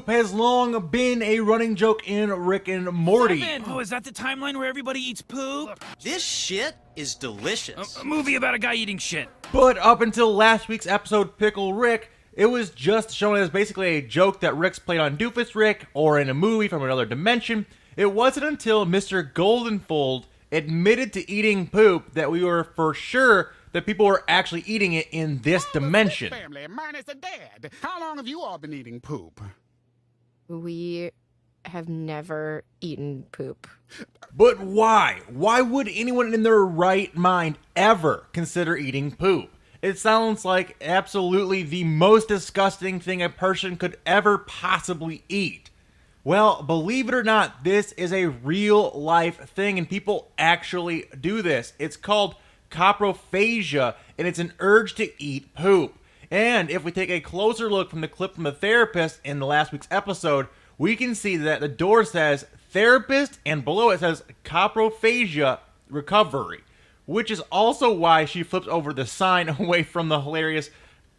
poop has long been a running joke in Rick and Morty. Oh, is that the timeline where everybody eats poop? This shit is delicious. A movie about a guy eating shit. But up until last week's episode, Pickle Rick, it was just shown as basically a joke that Rick's played on Doofus Rick or in a movie from another dimension. It wasn't until Mr. Goldenfold admitted to eating poop that we were for sure that people were actually eating it in this dimension. Family, mine is the dad. How long have you all been eating poop? We have never eaten poop. But why? Why would anyone in their right mind ever consider eating poop? It sounds like absolutely the most disgusting thing a person could ever possibly eat. Well, believe it or not, this is a real life thing and people actually do this. It's called coprophagia, and it's an urge to eat poop. And if we take a closer look from the clip from the therapist in the last week's episode, we can see that the door says therapist and below it says coprophagia recovery, which is also why she flips over the sign away from the hilarious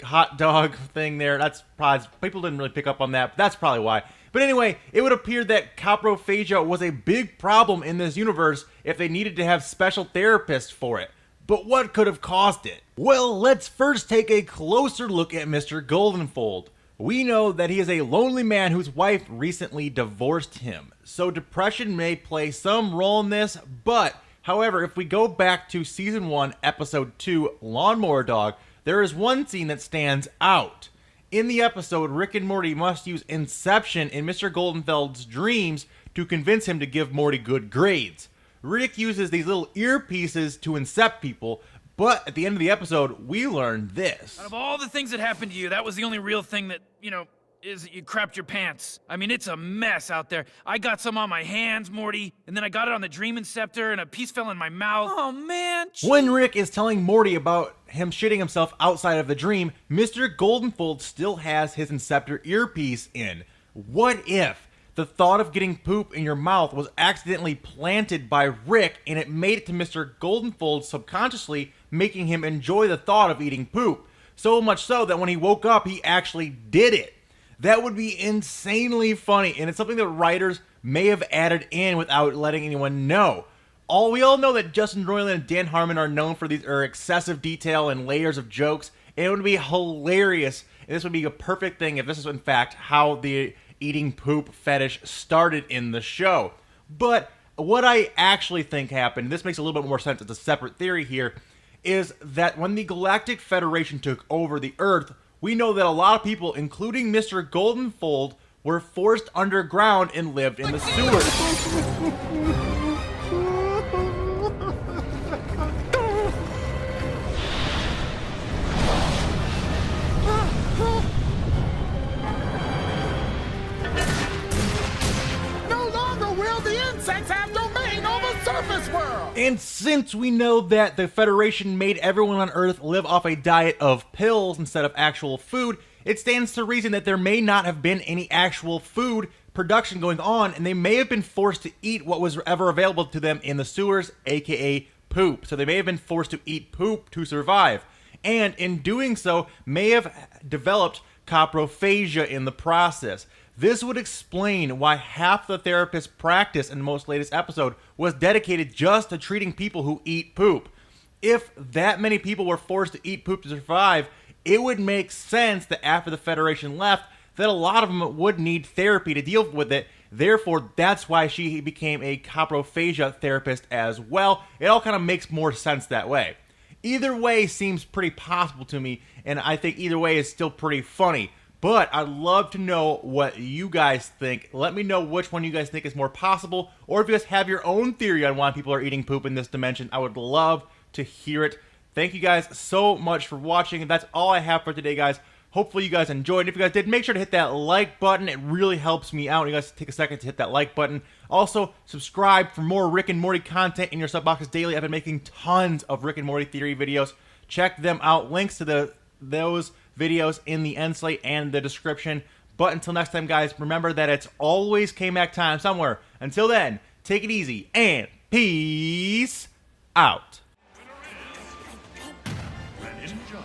hot dog thing there. That's probably, people didn't really pick up on that, but that's probably why. But anyway, it would appear that coprophagia was a big problem in this universe if they needed to have special therapists for it. But what could have caused it? Well, let's first take a closer look at Mr. Goldenfold. We know that he is a lonely man whose wife recently divorced him, so depression may play some role in this, but however, if we go back to Season 1, Episode 2, Lawnmower Dog, there is one scene that stands out. In the episode, Rick and Morty must use Inception in Mr. Goldenfeld's dreams to convince him to give Morty good grades. Rick uses these little earpieces to incept people, but at the end of the episode, we learn this. Out of all the things that happened to you, that was the only real thing that, is that you crapped your pants. I mean, it's a mess out there. I got some on my hands, Morty, and then I got it on the Dream Inceptor, and a piece fell in my mouth. Oh, man. When Rick is telling Morty about him shitting himself outside of the dream, Mr. Goldenfold still has his Inceptor earpiece in. What if the thought of getting poop in your mouth was accidentally planted by Rick and it made it to Mr. Goldenfold subconsciously, making him enjoy the thought of eating poop? So much so that when he woke up, he actually did it. That would be insanely funny, and it's something that writers may have added in without letting anyone know. We all know that Justin Roiland and Dan Harmon are known for these excessive detail and layers of jokes, and it would be hilarious, and this would be a perfect thing if this is in fact how the eating poop fetish started in the show. But what I actually think happened, this makes a little bit more sense, it's a separate theory here, is that when the Galactic Federation took over the Earth, we know that a lot of people, including Mr. Goldenfold, were forced underground and lived in the sewers. And since we know that the Federation made everyone on Earth live off a diet of pills instead of actual food, it stands to reason that there may not have been any actual food production going on, and they may have been forced to eat what was ever available to them in the sewers, aka poop. So they may have been forced to eat poop to survive, and in doing so, may have developed coprophagia in the process. This would explain why half the therapist's practice in the most latest episode was dedicated just to treating people who eat poop. If that many people were forced to eat poop to survive, it would make sense that after the Federation left, that a lot of them would need therapy to deal with it. Therefore, that's why she became a coprophagia therapist as well. It all kind of makes more sense that way. Either way seems pretty possible to me, and I think either way is still pretty funny. But I'd love to know what you guys think. Let me know which one you guys think is more possible, or if you guys have your own theory on why people are eating poop in this dimension. I would love to hear it. Thank you guys so much for watching, and that's all I have for today, guys. Hopefully you guys enjoyed. If you guys did, make sure to hit that like button. It really helps me out. You guys take a second to hit that like button. Also, subscribe for more Rick and Morty content in your sub boxes daily. I've been making tons of Rick and Morty theory videos. Check them out. Links to those videos in the end slate and the description. But until next time, guys, remember that it's always K-Mac time somewhere. Until then, take it easy and peace out. Ninja.